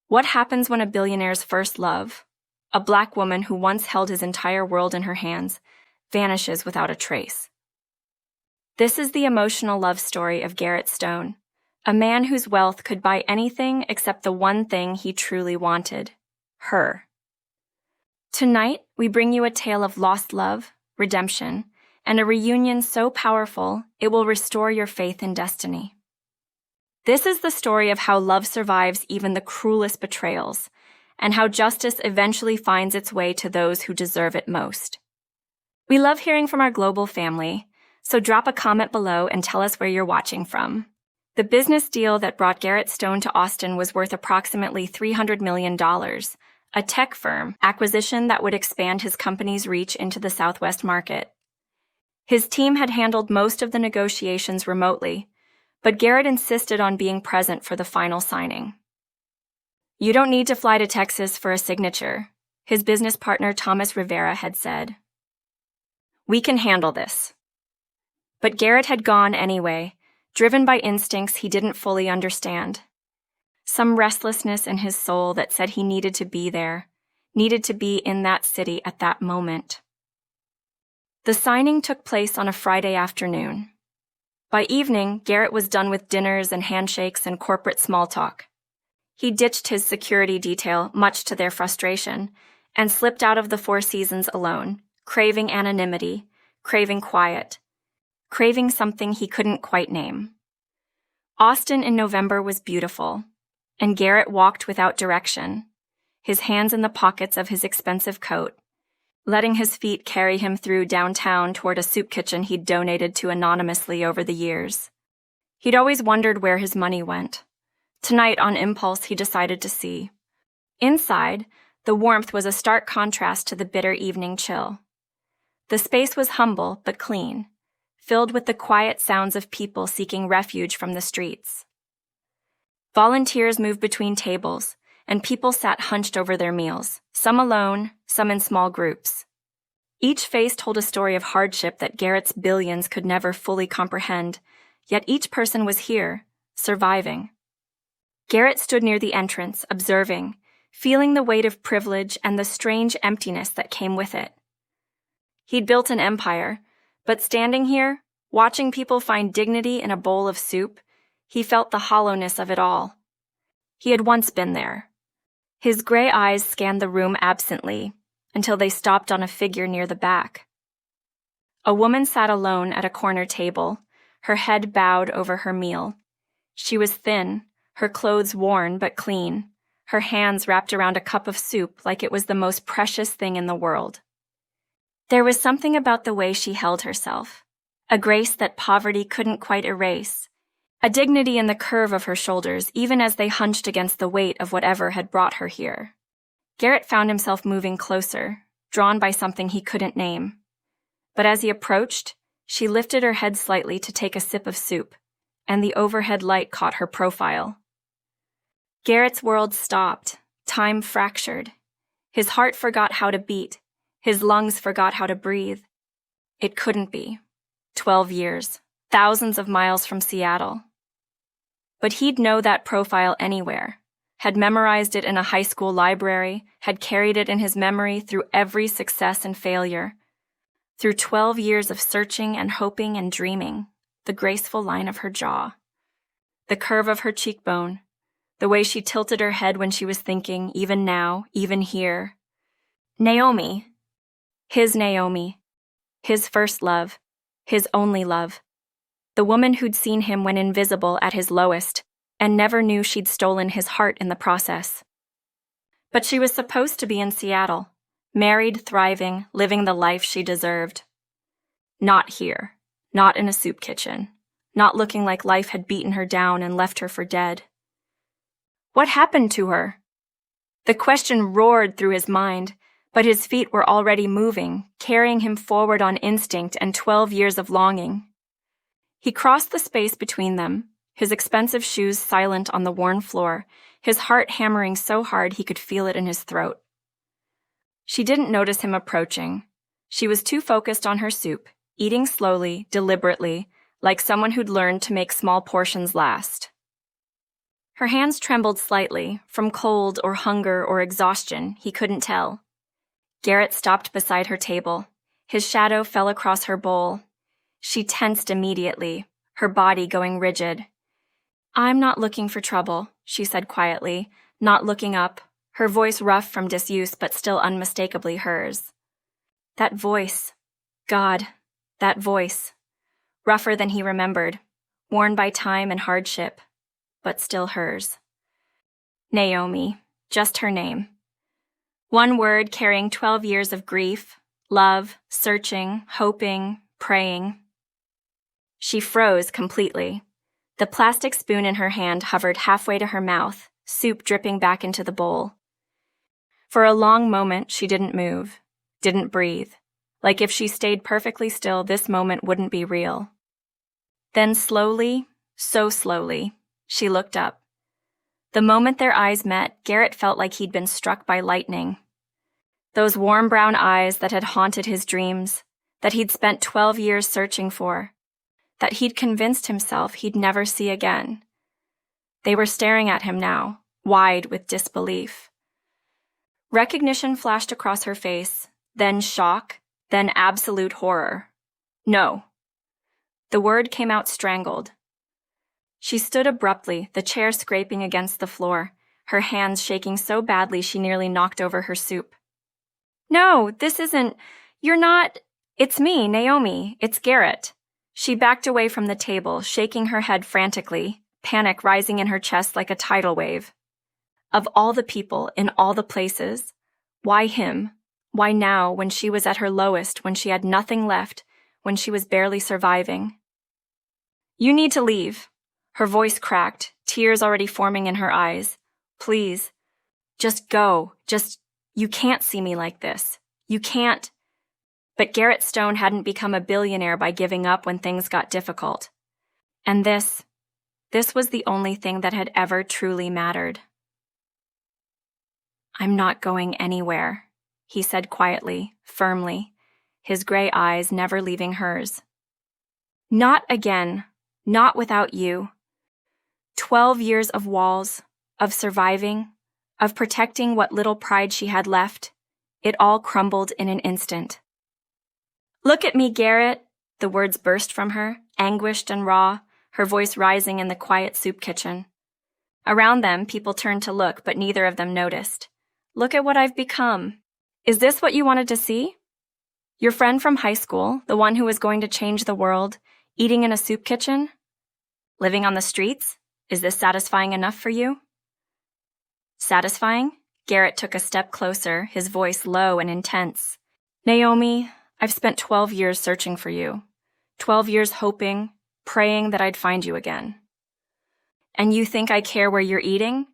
What happens when a billionaire's first love, a black woman who once held his entire world in her hands, vanishes without a trace? This is the emotional love story of Garrett Stone, a man whose wealth could buy anything except the one thing he truly wanted: her. Tonight, we bring you a tale of lost love, redemption, and a reunion so powerful it will restore your faith in destiny. This is the story of how love survives even the cruelest betrayals, and how justice eventually finds its way to those who deserve it most. We love hearing from our global family, so drop a comment below and tell us where you're watching from. The business deal that brought Garrett Stone to Austin was worth approximately $300 million, a tech firm acquisition that would expand his company's reach into the Southwest market. His team had handled most of the negotiations remotely, but Garrett insisted on being present for the final signing. "You don't need to fly to Texas for a signature," his business partner Thomas Rivera had said. "We can handle this." But Garrett had gone anyway, driven by instincts he didn't fully understand. Some restlessness in his soul that said he needed to be there, needed to be in that city at that moment. The signing took place on a Friday afternoon. By evening, Garrett was done with dinners and handshakes and corporate small talk. He ditched his security detail, much to their frustration, and slipped out of the Four Seasons alone, craving anonymity, craving quiet, craving something he couldn't quite name. Austin in November was beautiful, and Garrett walked without direction, his hands in the pockets of his expensive coat, letting his feet carry him through downtown toward a soup kitchen he'd donated to anonymously over the years. He'd always wondered where his money went. Tonight, on impulse, he decided to see. Inside, the warmth was a stark contrast to the bitter evening chill. The space was humble but clean, filled with the quiet sounds of people seeking refuge from the streets. Volunteers moved between tables, and people sat hunched over their meals, some alone, some in small groups. Each face told a story of hardship that Garrett's billions could never fully comprehend, yet each person was here, surviving. Garrett stood near the entrance, observing, feeling the weight of privilege and the strange emptiness that came with it. He'd built an empire, but standing here, watching people find dignity in a bowl of soup, he felt the hollowness of it all. He had once been there. His gray eyes scanned the room absently until they stopped on a figure near the back. A woman sat alone at a corner table, her head bowed over her meal. She was thin, her clothes worn but clean, her hands wrapped around a cup of soup like it was the most precious thing in the world. There was something about the way she held herself, a grace that poverty couldn't quite erase, a dignity in the curve of her shoulders even as they hunched against the weight of whatever had brought her here. Garrett found himself moving closer, drawn by something he couldn't name. But as he approached, she lifted her head slightly to take a sip of soup, and the overhead light caught her profile. Garrett's world stopped, time fractured. His heart forgot how to beat, his lungs forgot how to breathe. It couldn't be. 12 years, thousands of miles from Seattle. But he'd know that profile anywhere, had memorized it in a high school library, had carried it in his memory through every success and failure. Through 12 years of searching and hoping and dreaming, the graceful line of her jaw, the curve of her cheekbone, the way she tilted her head when she was thinking, even now, even here. Naomi. His first love, his only love. The woman who'd seen him when invisible at his lowest, and never knew she'd stolen his heart in the process. But she was supposed to be in Seattle, married, thriving, living the life she deserved. Not here, not in a soup kitchen, not looking like life had beaten her down and left her for dead. What happened to her? The question roared through his mind, but his feet were already moving, carrying him forward on instinct and 12 years of longing. He crossed the space between them, his expensive shoes silent on the worn floor, his heart hammering so hard he could feel it in his throat. She didn't notice him approaching. She was too focused on her soup, eating slowly, deliberately, like someone who'd learned to make small portions last. Her hands trembled slightly, from cold or hunger or exhaustion, he couldn't tell. Garrett stopped beside her table. His shadow fell across her bowl. She tensed immediately, her body going rigid. "I'm not looking for trouble," she said quietly, not looking up, her voice rough from disuse but still unmistakably hers. That voice. God, that voice. Rougher than he remembered, worn by time and hardship, but still hers. Naomi, just her name. One word carrying 12 years of grief, love, searching, hoping, praying. She froze completely. The plastic spoon in her hand hovered halfway to her mouth, soup dripping back into the bowl. For a long moment, she didn't move, didn't breathe, like if she stayed perfectly still, this moment wouldn't be real. Then slowly, so slowly, she looked up. The moment their eyes met, Garrett felt like he'd been struck by lightning. Those warm brown eyes that had haunted his dreams, that he'd spent 12 years searching for, that he'd convinced himself he'd never see again. They were staring at him now, wide with disbelief. Recognition flashed across her face, then shock, then absolute horror. No. The word came out strangled. She stood abruptly, the chair scraping against the floor, her hands shaking so badly she nearly knocked over her soup. "No, this isn't. You're not. It's me, Naomi. It's Garrett." She backed away from the table, shaking her head frantically, panic rising in her chest like a tidal wave. Of all the people, in all the places, why him? Why now, when she was at her lowest, when she had nothing left, when she was barely surviving? "You need to leave." Her voice cracked, tears already forming in her eyes. "Please, just go. You can't see me like this. You can't." But Garrett Stone hadn't become a billionaire by giving up when things got difficult. And this was the only thing that had ever truly mattered. "I'm not going anywhere," he said quietly, firmly, his gray eyes never leaving hers. "Not again. Not without you. 12 years of walls, of surviving, of protecting what little pride she had left, it all crumbled in an instant." "Look at me, Garrett," the words burst from her, anguished and raw, her voice rising in the quiet soup kitchen. Around them, people turned to look, but neither of them noticed. "Look at what I've become. Is this what you wanted to see? Your friend from high school, the one who was going to change the world, eating in a soup kitchen? Living on the streets? Is this satisfying enough for you?" Satisfying? Garrett took a step closer, his voice low and intense. "Naomi, I've spent 12 years searching for you. 12 years hoping, praying that I'd find you again. And you think I care where you're eating?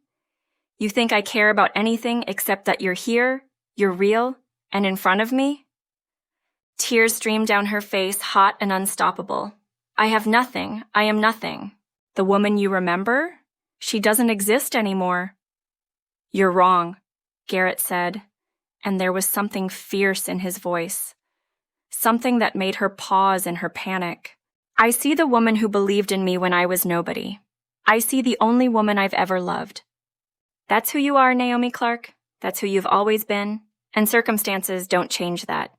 You think I care about anything except that you're here, you're real, and in front of me?" Tears streamed down her face, hot and unstoppable. "I have nothing. I am nothing. The woman you remember? She doesn't exist anymore." "You're wrong," Garrett said, and there was something fierce in his voice. Something that made her pause in her panic. "I see the woman who believed in me when I was nobody. I see the only woman I've ever loved. That's who you are, Naomi Clarke. That's who you've always been, and circumstances don't change that."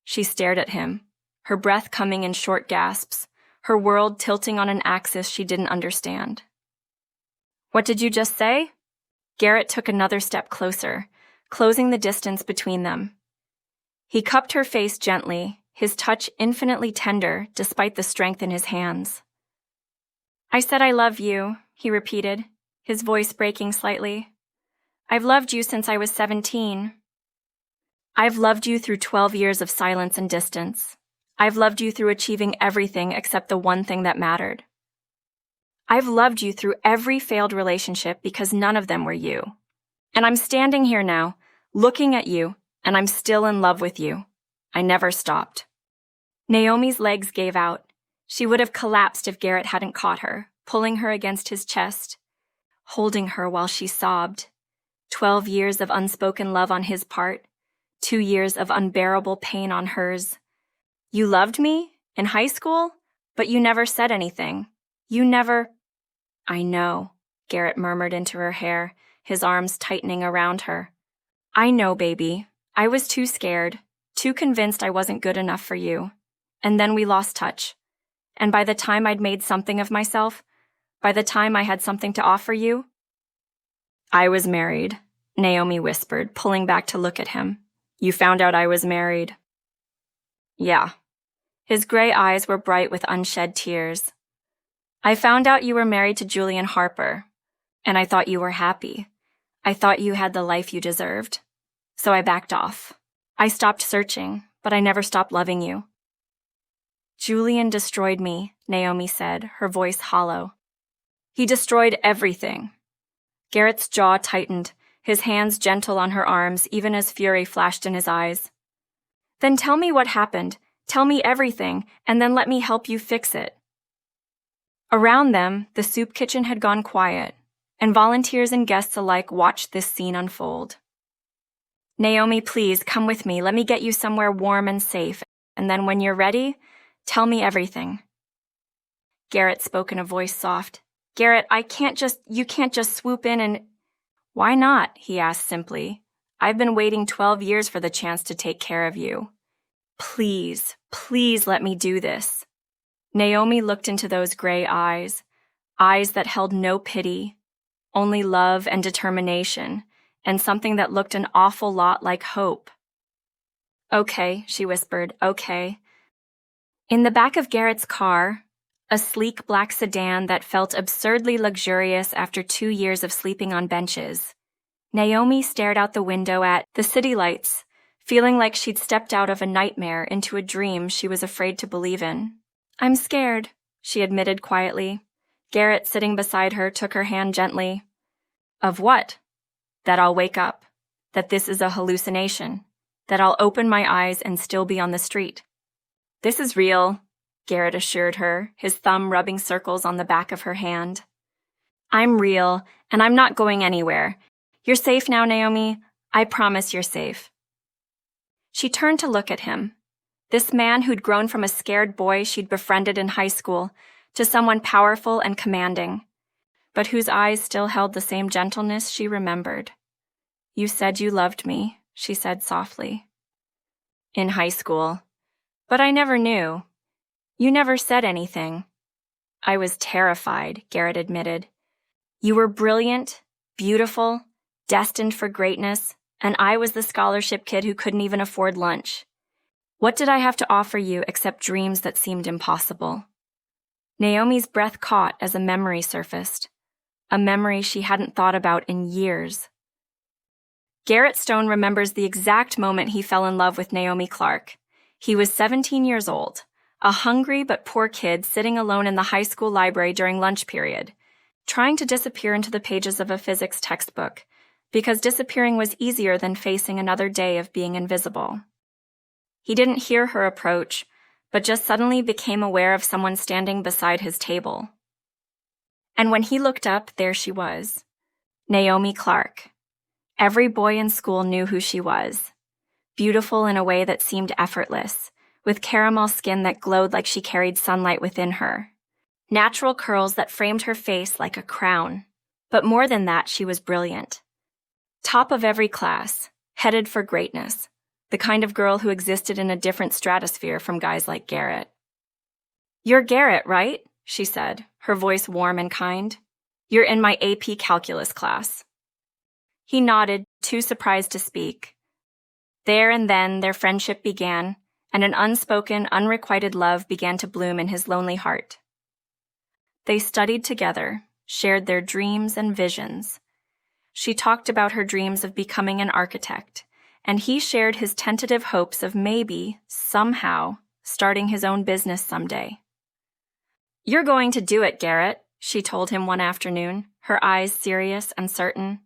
She stared at him, her breath coming in short gasps, her world tilting on an axis she didn't understand. "What did you just say?" Garrett took another step closer, closing the distance between them. He cupped her face gently, his touch infinitely tender despite the strength in his hands. "I said I love you," he repeated, his voice breaking slightly. "I've loved you since I was 17. I've loved you through 12 years of silence and distance. I've loved you through achieving everything except the one thing that mattered. I've loved you through every failed relationship because none of them were you. And I'm standing here now, looking at you, and I'm still in love with you. I never stopped." Naomi's legs gave out. She would have collapsed if Garrett hadn't caught her, pulling her against his chest, holding her while she sobbed. 12 years of unspoken love on his part, 2 years of unbearable pain on hers. "You loved me? In high school? But you never said anything. You never—" "I know," Garrett murmured into her hair, his arms tightening around her. I know, baby. I was too scared, too convinced I wasn't good enough for you. And then we lost touch. And by the time I'd made something of myself, by the time I had something to offer you, I was married, Naomi whispered, pulling back to look at him. You found out I was married. Yeah. His gray eyes were bright with unshed tears. I found out you were married to Julian Harper, and I thought you were happy. I thought you had the life you deserved. So I backed off. I stopped searching, but I never stopped loving you. Julian destroyed me, Naomi said, her voice hollow. He destroyed everything. Garrett's jaw tightened, his hands gentle on her arms, even as fury flashed in his eyes. Then tell me what happened. Tell me everything, and then let me help you fix it. Around them, the soup kitchen had gone quiet, and volunteers and guests alike watched this scene unfold. Naomi, please, come with me. Let me get you somewhere warm and safe, and then when you're ready, tell me everything. Garrett spoke in a voice soft. Garrett, you can't just swoop in and... Why not? He asked simply. I've been waiting 12 years for the chance to take care of you. Please, please let me do this. Naomi looked into those gray eyes that held no pity, only love and determination, and something that looked an awful lot like hope. Okay, she whispered, okay. In the back of Garrett's car, a sleek black sedan that felt absurdly luxurious after 2 years of sleeping on benches, Naomi stared out the window at the city lights, feeling like she'd stepped out of a nightmare into a dream she was afraid to believe in. I'm scared, she admitted quietly. Garrett, sitting beside her, took her hand gently. Of what? That I'll wake up. That this is a hallucination. That I'll open my eyes and still be on the street. This is real, Garrett assured her, his thumb rubbing circles on the back of her hand. I'm real, and I'm not going anywhere. You're safe now, Naomi. I promise you're safe. She turned to look at him. This man who'd grown from a scared boy she'd befriended in high school to someone powerful and commanding, but whose eyes still held the same gentleness she remembered. You said you loved me, she said softly. In high school. But I never knew. You never said anything. I was terrified, Garrett admitted. You were brilliant, beautiful, destined for greatness, and I was the scholarship kid who couldn't even afford lunch. What did I have to offer you except dreams that seemed impossible? Naomi's breath caught as a memory surfaced, a memory she hadn't thought about in years. Garrett Stone remembers the exact moment he fell in love with Naomi Clarke. He was 17 years old, a hungry but poor kid sitting alone in the high school library during lunch period, trying to disappear into the pages of a physics textbook, because disappearing was easier than facing another day of being invisible. He didn't hear her approach, but just suddenly became aware of someone standing beside his table. And when he looked up, there she was, Naomi Clarke. Every boy in school knew who she was, beautiful in a way that seemed effortless, with caramel skin that glowed like she carried sunlight within her, natural curls that framed her face like a crown. But more than that, she was brilliant. Top of every class, headed for greatness. The kind of girl who existed in a different stratosphere from guys like Garrett. You're Garrett, right? She said, her voice warm and kind. You're in my AP calculus class. He nodded, too surprised to speak. There and then their friendship began, and an unspoken, unrequited love began to bloom in his lonely heart. They studied together, shared their dreams and visions. She talked about her dreams of becoming an architect, and he shared his tentative hopes of maybe, somehow, starting his own business someday. You're going to do it, Garrett, she told him one afternoon, her eyes serious and certain.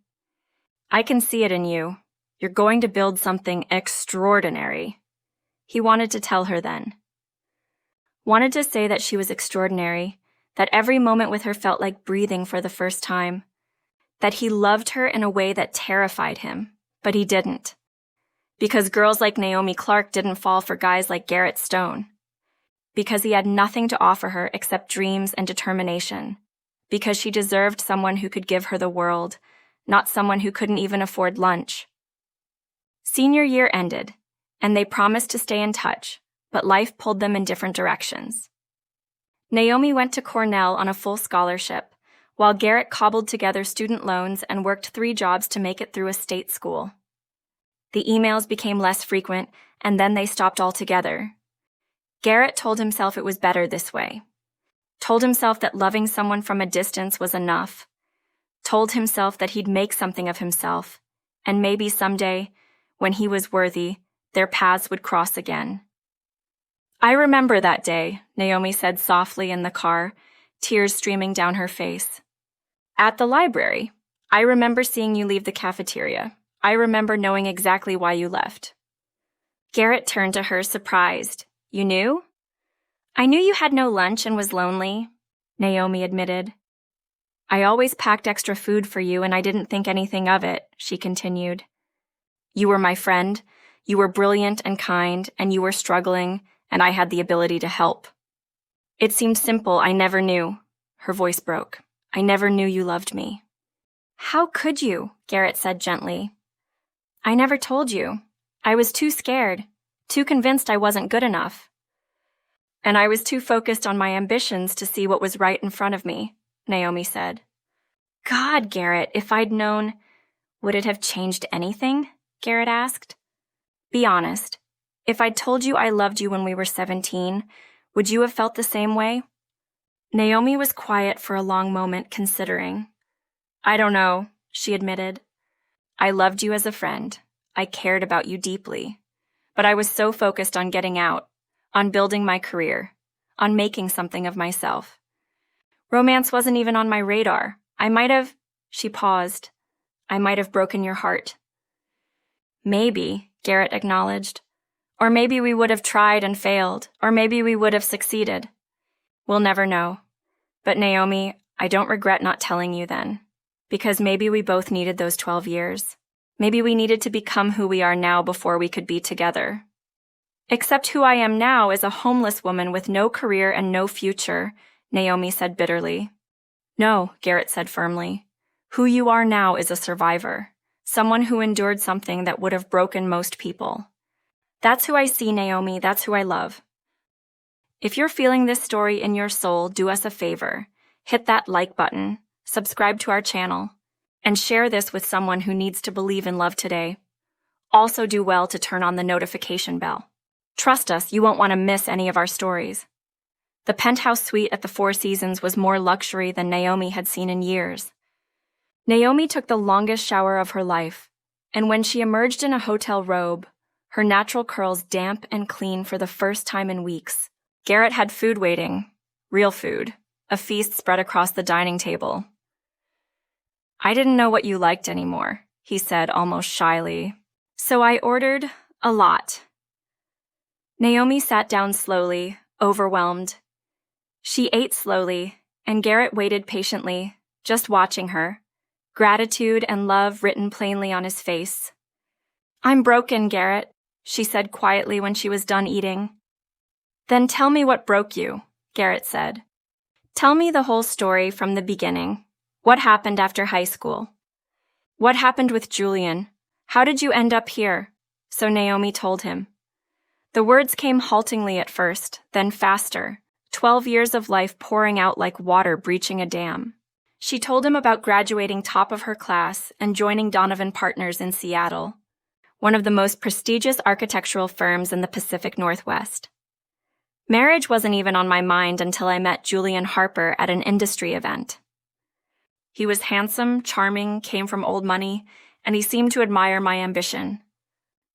I can see it in you. You're going to build something extraordinary. He wanted to tell her then. Wanted to say that she was extraordinary, that every moment with her felt like breathing for the first time, that he loved her in a way that terrified him, but he didn't. Because girls like Naomi Clarke didn't fall for guys like Garrett Stone. Because he had nothing to offer her except dreams and determination. because she deserved someone who could give her the world, not someone who couldn't even afford lunch. Senior year ended, and they promised to stay in touch, but life pulled them in different directions. Naomi went to Cornell on a full scholarship, while Garrett cobbled together student loans and worked 3 jobs to make it through a state school. The emails became less frequent, and then they stopped altogether. Garrett told himself it was better this way. Told himself that loving someone from a distance was enough. Told himself that he'd make something of himself, and maybe someday, when he was worthy, their paths would cross again. "I remember that day," Naomi said softly in the car, tears streaming down her face. "At the library. I remember seeing you leave the cafeteria. I remember knowing exactly why you left." Garrett turned to her, surprised. "You knew?" "I knew you had no lunch and was lonely," Naomi admitted. "I always packed extra food for you and I didn't think anything of it," she continued. "You were my friend. You were brilliant and kind, and you were struggling, and I had the ability to help. It seemed simple. I never knew." Her voice broke. "I never knew you loved me." "How could you?" Garrett said gently. "I never told you. I was too scared, too convinced I wasn't good enough. And I was too focused on my ambitions to see what was right in front of me," Naomi said. "God, Garrett, if I'd known..." "Would it have changed anything?" Garrett asked. "Be honest. If I'd told you I loved you when we were 17, would you have felt the same way?" Naomi was quiet for a long moment, considering. "I don't know," she admitted. "I loved you as a friend. I cared about you deeply. But I was so focused on getting out, on building my career, on making something of myself. Romance wasn't even on my radar. I might have..." She paused. "I might have broken your heart." "Maybe," Garrett acknowledged. "Or maybe we would have tried and failed, or maybe we would have succeeded. We'll never know. But Naomi, I don't regret not telling you then, because maybe we both needed those 12 years. Maybe we needed to become who we are now before we could be together. Except who I am now is a homeless woman with no career and no future," Naomi said bitterly. "No," Garrett said firmly. "Who you are now is a survivor. Someone who endured something that would have broken most people. That's who I see, Naomi. That's who I love. If you're feeling this story in your soul, do us a favor. Hit that like button, subscribe to our channel, and share this with someone who needs to believe in love today. Also do well to turn on the notification bell. Trust us, you won't want to miss any of our stories." The penthouse suite at the Four Seasons was more luxury than Naomi had seen in years. Naomi took the longest shower of her life, and when she emerged in a hotel robe, her natural curls damp and clean for the first time in weeks, Garrett had food waiting, real food, a feast spread across the dining table. "I didn't know what you liked anymore," he said almost shyly, "so I ordered a lot." Naomi sat down slowly, overwhelmed. She ate slowly, and Garrett waited patiently, just watching her, gratitude and love written plainly on his face. "I'm broken, Garrett," she said quietly when she was done eating. "Then tell me what broke you," Garrett said. "Tell me the whole story from the beginning. What happened after high school? What happened with Julian? How did you end up here?" So Naomi told him. The words came haltingly at first, then faster, 12 years of life pouring out like water breaching a dam. She told him about graduating top of her class and joining Donovan Partners in Seattle, one of the most prestigious architectural firms in the Pacific Northwest. Marriage wasn't even on my mind until I met Julian Harper at an industry event. He was handsome, charming, came from old money, and he seemed to admire my ambition.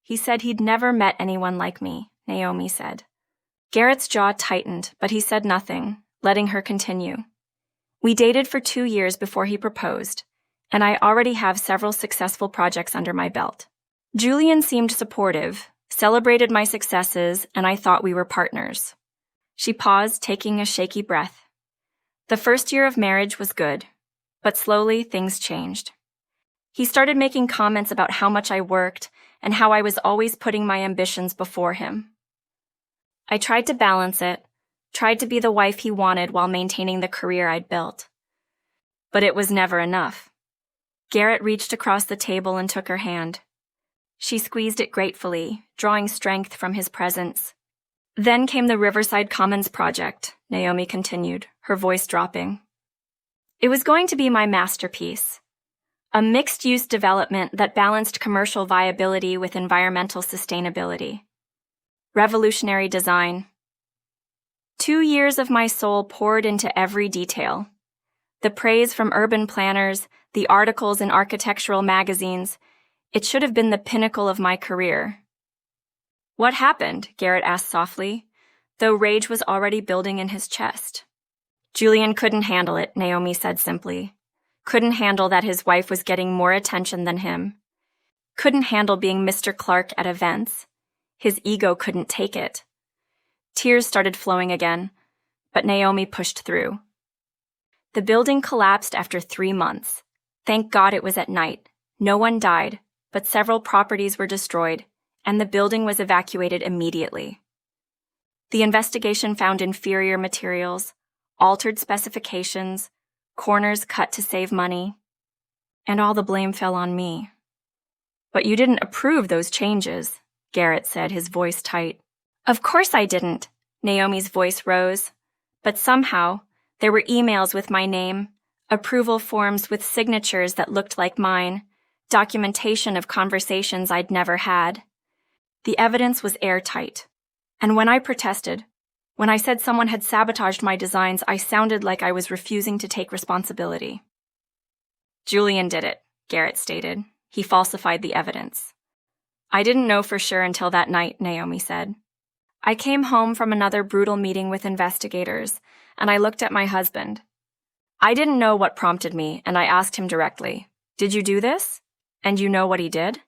He said he'd never met anyone like me, Naomi said. Garrett's jaw tightened, but he said nothing, letting her continue. We dated for 2 years before he proposed, and I already have several successful projects under my belt. Julian seemed supportive, celebrated my successes, and I thought we were partners. She paused, taking a shaky breath. The first year of marriage was good, but slowly things changed. He started making comments about how much I worked and how I was always putting my ambitions before him. I tried to balance it, tried to be the wife he wanted while maintaining the career I'd built. But it was never enough. Garrett reached across the table and took her hand. She squeezed it gratefully, drawing strength from his presence. Then came the Riverside Commons project, Naomi continued, her voice dropping. It was going to be my masterpiece. A mixed-use development that balanced commercial viability with environmental sustainability. Revolutionary design. 2 years of my soul poured into every detail. The praise from urban planners, the articles in architectural magazines. It should have been the pinnacle of my career. What happened? Garrett asked softly, though rage was already building in his chest. Julian couldn't handle it, Naomi said simply. Couldn't handle that his wife was getting more attention than him. Couldn't handle being Mr. Clarke at events. His ego couldn't take it. Tears started flowing again, but Naomi pushed through. The building collapsed after 3 months. Thank God it was at night. No one died, but several properties were destroyed, and the building was evacuated immediately. The investigation found inferior materials, altered specifications, corners cut to save money, and all the blame fell on me. But you didn't approve those changes, Garrett said, his voice tight. Of course I didn't, Naomi's voice rose. But somehow, there were emails with my name, approval forms with signatures that looked like mine, documentation of conversations I'd never had. The evidence was airtight. And when I protested, when I said someone had sabotaged my designs, I sounded like I was refusing to take responsibility. Julian did it, Garrett stated. He falsified the evidence. I didn't know for sure until that night, Naomi said. I came home from another brutal meeting with investigators, and I looked at my husband. I didn't know what prompted me, and I asked him directly, "Did you do this? And you know what he did?"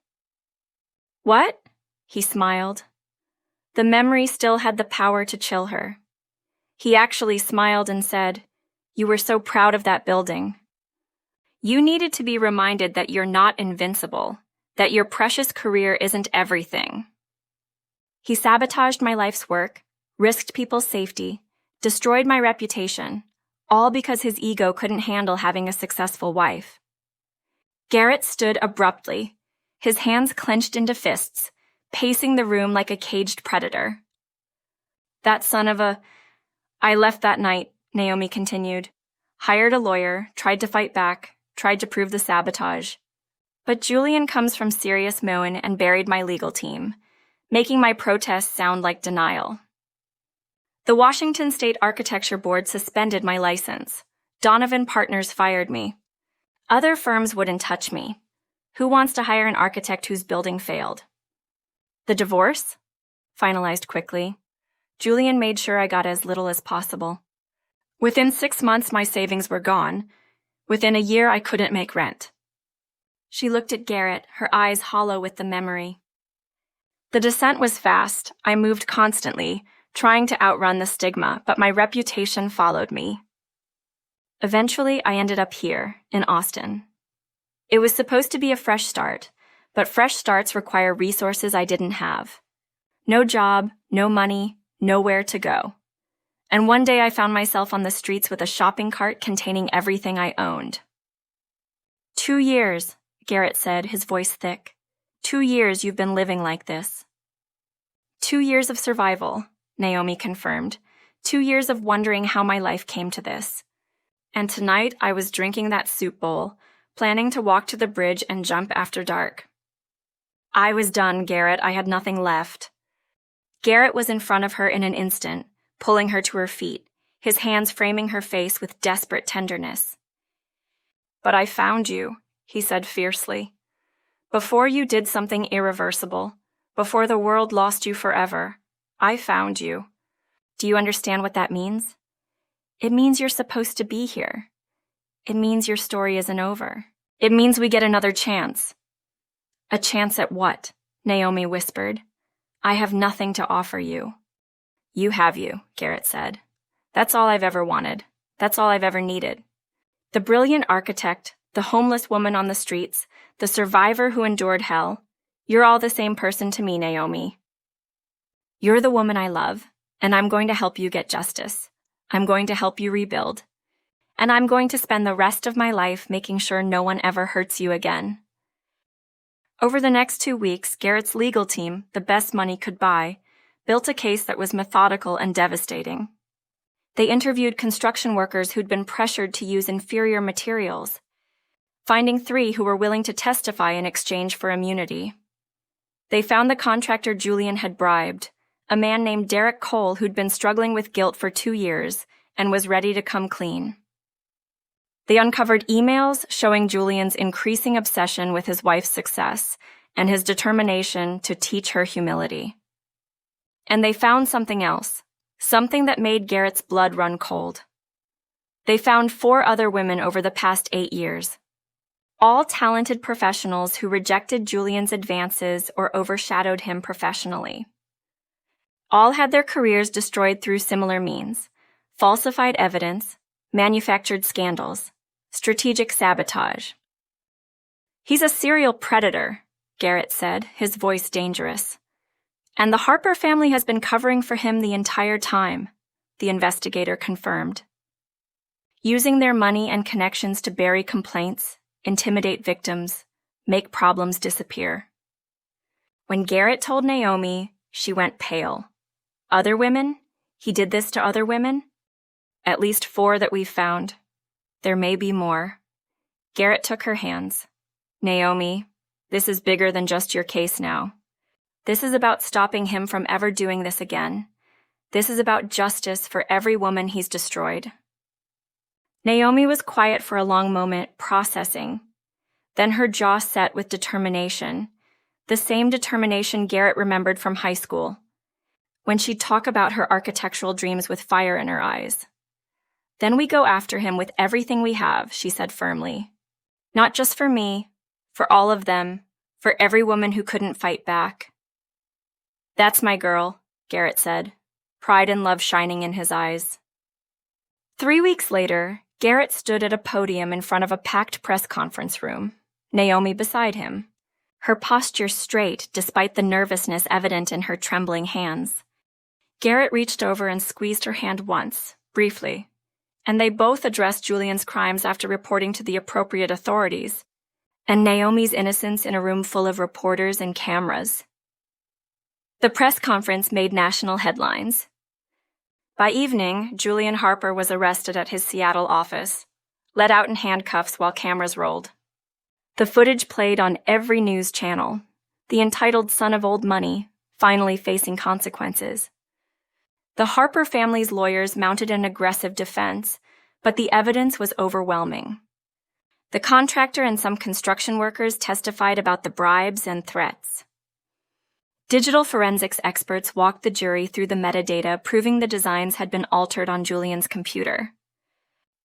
"What?" He smiled. The memory still had the power to chill her. He actually smiled and said, "You were so proud of that building. You needed to be reminded that you're not invincible, that your precious career isn't everything." He sabotaged my life's work, risked people's safety, destroyed my reputation, all because his ego couldn't handle having a successful wife. Garrett stood abruptly, his hands clenched into fists, pacing the room like a caged predator. That son of a... I left that night, Naomi continued. Hired a lawyer, tried to fight back, tried to prove the sabotage. But Julian comes from Sirius Moen and buried my legal team, making my protest sound like denial. The Washington State Architecture Board suspended my license. Donovan Partners fired me. Other firms wouldn't touch me. Who wants to hire an architect whose building failed? The divorce? Finalized quickly. Julian made sure I got as little as possible. Within 6 months, my savings were gone. Within a year, I couldn't make rent. She looked at Garrett, her eyes hollow with the memory. The descent was fast. I moved constantly, trying to outrun the stigma, but my reputation followed me. Eventually, I ended up here, in Austin. It was supposed to be a fresh start, but fresh starts require resources I didn't have. No job, no money, nowhere to go. And one day I found myself on the streets with a shopping cart containing everything I owned. 2 years, Garrett said, his voice thick. 2 years you've been living like this. 2 years of survival, Naomi confirmed. 2 years of wondering how my life came to this. And tonight I was drinking that soup bowl, planning to walk to the bridge and jump after dark. I was done, Garrett. I had nothing left. Garrett was in front of her in an instant, pulling her to her feet, his hands framing her face with desperate tenderness. But I found you, he said fiercely. Before you did something irreversible, before the world lost you forever, I found you. Do you understand what that means? It means you're supposed to be here. It means your story isn't over. It means we get another chance. A chance at what? Naomi whispered. I have nothing to offer you. You have you, Garrett said. That's all I've ever wanted. That's all I've ever needed. The brilliant architect, the homeless woman on the streets, the survivor who endured hell. You're all the same person to me, Naomi. You're the woman I love, and I'm going to help you get justice. I'm going to help you rebuild. and I'm going to spend the rest of my life making sure no one ever hurts you again. Over the next 2 weeks, Garrett's legal team, the best money could buy, built a case that was methodical and devastating. They interviewed construction workers who'd been pressured to use inferior materials, finding 3 who were willing to testify in exchange for immunity. They found the contractor Julian had bribed, a man named Derek Cole who'd been struggling with guilt for 2 years and was ready to come clean. They uncovered emails showing Julian's increasing obsession with his wife's success and his determination to teach her humility. And they found something else, something that made Garrett's blood run cold. They found 4 other women over the past 8 years, all talented professionals who rejected Julian's advances or overshadowed him professionally. All had their careers destroyed through similar means: falsified evidence, manufactured scandals, strategic sabotage. "He's a serial predator," Garrett said, his voice dangerous. "And the Harper family has been covering for him the entire time," the investigator confirmed. "Using their money and connections to bury complaints, intimidate victims, make problems disappear." When Garrett told Naomi, she went pale. "Other women? He did this to other women?" "At least 4 that we've found. There may be more." Garrett took her hands. "Naomi, this is bigger than just your case now. This is about stopping him from ever doing this again. This is about justice for every woman he's destroyed." Naomi was quiet for a long moment, processing. Then her jaw set with determination, the same determination Garrett remembered from high school, when she'd talk about her architectural dreams with fire in her eyes. "Then we go after him with everything we have," she said firmly. "Not just for me, for all of them, for every woman who couldn't fight back." "That's my girl," Garrett said, pride and love shining in his eyes. 3 weeks later, Garrett stood at a podium in front of a packed press conference room, Naomi beside him, her posture straight despite the nervousness evident in her trembling hands. Garrett reached over and squeezed her hand once, briefly, and they both addressed Julian's crimes after reporting to the appropriate authorities, and Naomi's innocence in a room full of reporters and cameras. The press conference made national headlines. By evening, Julian Harper was arrested at his Seattle office, let out in handcuffs while cameras rolled. The footage played on every news channel, the entitled son of old money, finally facing consequences. The Harper family's lawyers mounted an aggressive defense, but the evidence was overwhelming. The contractor and some construction workers testified about the bribes and threats. Digital forensics experts walked the jury through the metadata proving the designs had been altered on Julian's computer.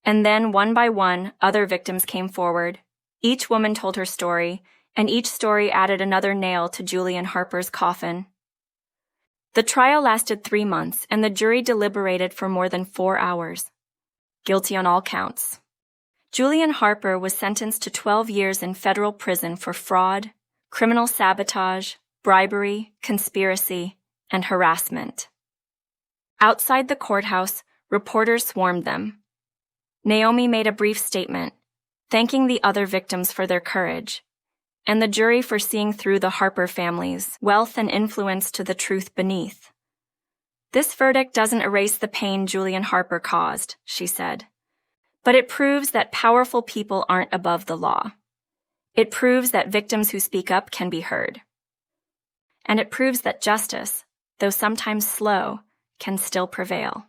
And then, one by one, other victims came forward. Each woman told her story, and each story added another nail to Julian Harper's coffin. The trial lasted 3 months, and the jury deliberated for more than 4 hours. Guilty on all counts. Julian Harper was sentenced to 12 years in federal prison for fraud, criminal sabotage, bribery, conspiracy, and harassment. Outside the courthouse, reporters swarmed them. Naomi made a brief statement, thanking the other victims for their courage, and the jury for seeing through the Harper family's wealth and influence to the truth beneath. "This verdict doesn't erase the pain Julian Harper caused," she said, "but it proves that powerful people aren't above the law. It proves that victims who speak up can be heard. And it proves that justice, though sometimes slow, can still prevail."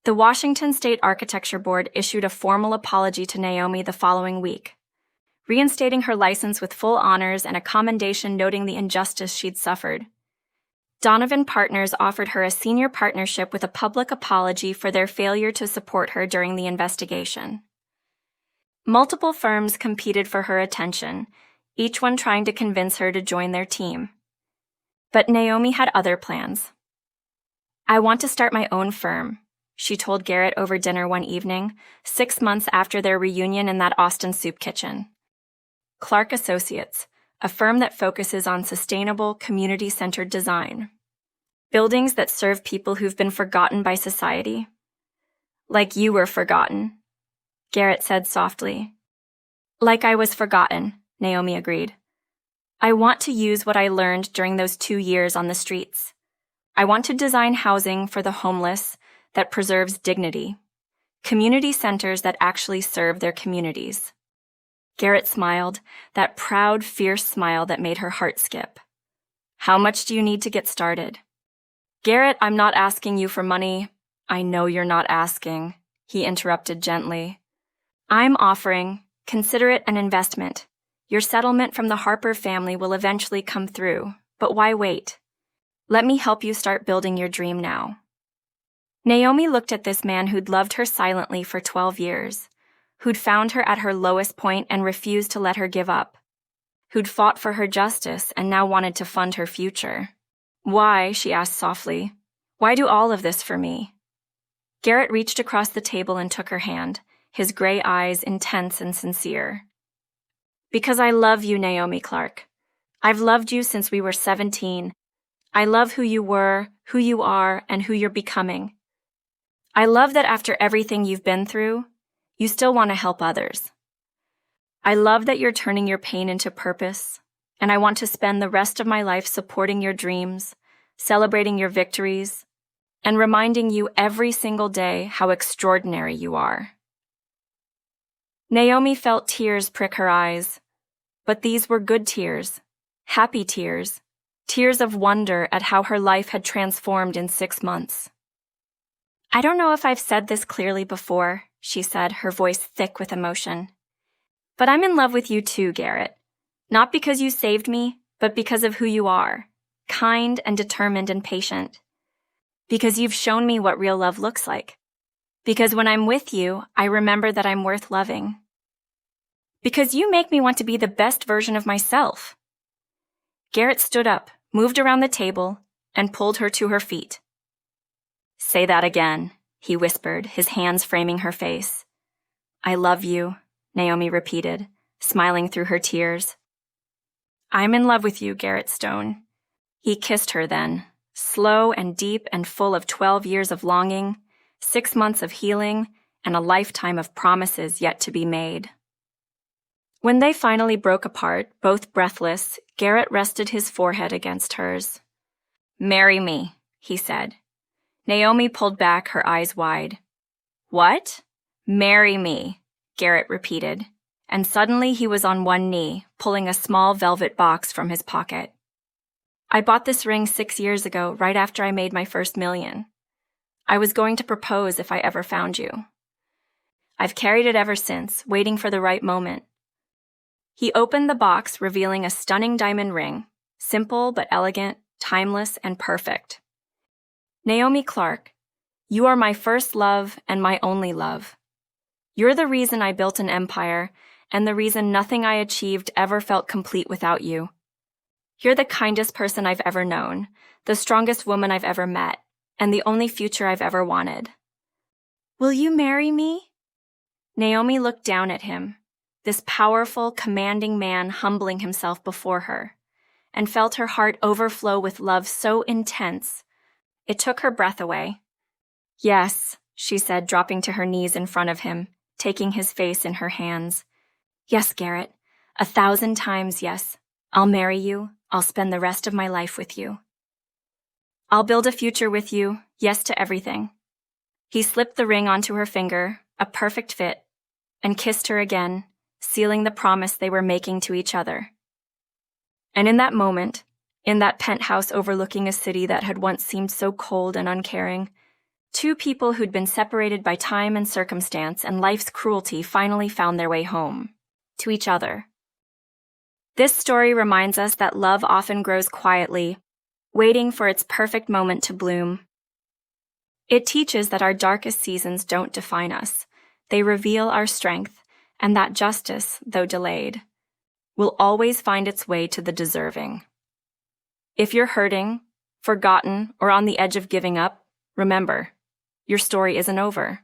The Washington State Architecture Board issued a formal apology to Naomi the following week, reinstating her license with full honors and a commendation noting the injustice she'd suffered. Donovan Partners offered her a senior partnership with a public apology for their failure to support her during the investigation. Multiple firms competed for her attention, each one trying to convince her to join their team. But Naomi had other plans. "I want to start my own firm," she told Garrett over dinner one evening, 6 months after their reunion in that Austin soup kitchen. Clarke Associates, a firm that focuses on sustainable, community-centered design. Buildings that serve people who've been forgotten by society. Like you were forgotten, Garrett said softly. Like I was forgotten, Naomi agreed. I want to use what I learned during those 2 years on the streets. I want to design housing for the homeless that preserves dignity. Community centers that actually serve their communities. Garrett smiled, that proud, fierce smile that made her heart skip. How much do you need to get started? Garrett, I'm not asking you for money. I know you're not asking, he interrupted gently. I'm offering, consider it an investment. Your settlement from the Harper family will eventually come through, but why wait? Let me help you start building your dream now. Naomi looked at this man who'd loved her silently for 12 years, who'd found her at her lowest point and refused to let her give up, who'd fought for her justice and now wanted to fund her future. Why, she asked softly, why do all of this for me? Garrett reached across the table and took her hand, his gray eyes intense and sincere. Because I love you, Naomi Clarke. I've loved you since we were 17. I love who you were, who you are, and who you're becoming. I love that after everything you've been through, you still want to help others. I love that you're turning your pain into purpose, and I want to spend the rest of my life supporting your dreams, celebrating your victories, and reminding you every single day how extraordinary you are. Naomi felt tears prick her eyes, but these were good tears, happy tears, tears of wonder at how her life had transformed in 6 months. I don't know if I've said this clearly before, she said, her voice thick with emotion. But I'm in love with you too, Garrett. Not because you saved me, but because of who you are, kind and determined and patient. Because you've shown me what real love looks like. Because when I'm with you, I remember that I'm worth loving. Because you make me want to be the best version of myself. Garrett stood up, moved around the table, and pulled her to her feet. Say that again, he whispered, his hands framing her face. I love you, Naomi repeated, smiling through her tears. I'm in love with you, Garrett Stone. He kissed her then, slow and deep and full of 12 years of longing, 6 months of healing, and a lifetime of promises yet to be made. When they finally broke apart, both breathless, Garrett rested his forehead against hers. Marry me, he said. Naomi pulled back, her eyes wide. What? Marry me, Garrett repeated, and suddenly he was on one knee, pulling a small velvet box from his pocket. I bought this ring 6 years ago, right after I made my first million. I was going to propose if I ever found you. I've carried it ever since, waiting for the right moment. He opened the box, revealing a stunning diamond ring, simple but elegant, timeless and perfect. Naomi Clarke, you are my first love and my only love. You're the reason I built an empire, and the reason nothing I achieved ever felt complete without you. You're the kindest person I've ever known, the strongest woman I've ever met, and the only future I've ever wanted. Will you marry me? Naomi looked down at him, this powerful, commanding man humbling himself before her, and felt her heart overflow with love so intense, it took her breath away. Yes, she said, dropping to her knees in front of him, taking his face in her hands. Yes, Garrett, 1,000 times yes. I'll marry you. I'll spend the rest of my life with you. I'll build a future with you, yes to everything. He slipped the ring onto her finger, a perfect fit, and kissed her again, sealing the promise they were making to each other. And in that moment, in that penthouse overlooking a city that had once seemed so cold and uncaring, 2 people who'd been separated by time and circumstance and life's cruelty finally found their way home, to each other. This story reminds us that love often grows quietly, waiting for its perfect moment to bloom. It teaches that our darkest seasons don't define us. They reveal our strength, and that justice, though delayed, will always find its way to the deserving. If you're hurting, forgotten, or on the edge of giving up, remember, your story isn't over.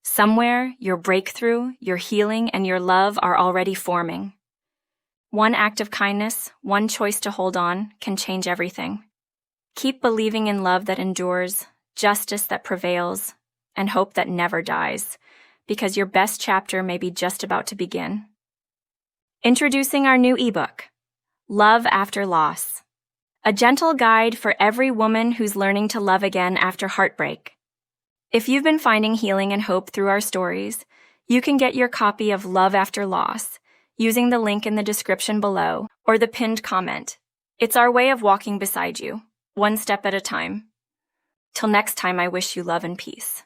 Somewhere, your breakthrough, your healing, and your love are already forming. One act of kindness, one choice to hold on, can change everything. Keep believing in love that endures, justice that prevails, and hope that never dies, because your best chapter may be just about to begin. Introducing our new ebook, Love After Loss, a gentle guide for every woman who's learning to love again after heartbreak. If you've been finding healing and hope through our stories, you can get your copy of Love After Loss using the link in the description below or the pinned comment. It's our way of walking beside you, one step at a time. Till next time, I wish you love and peace.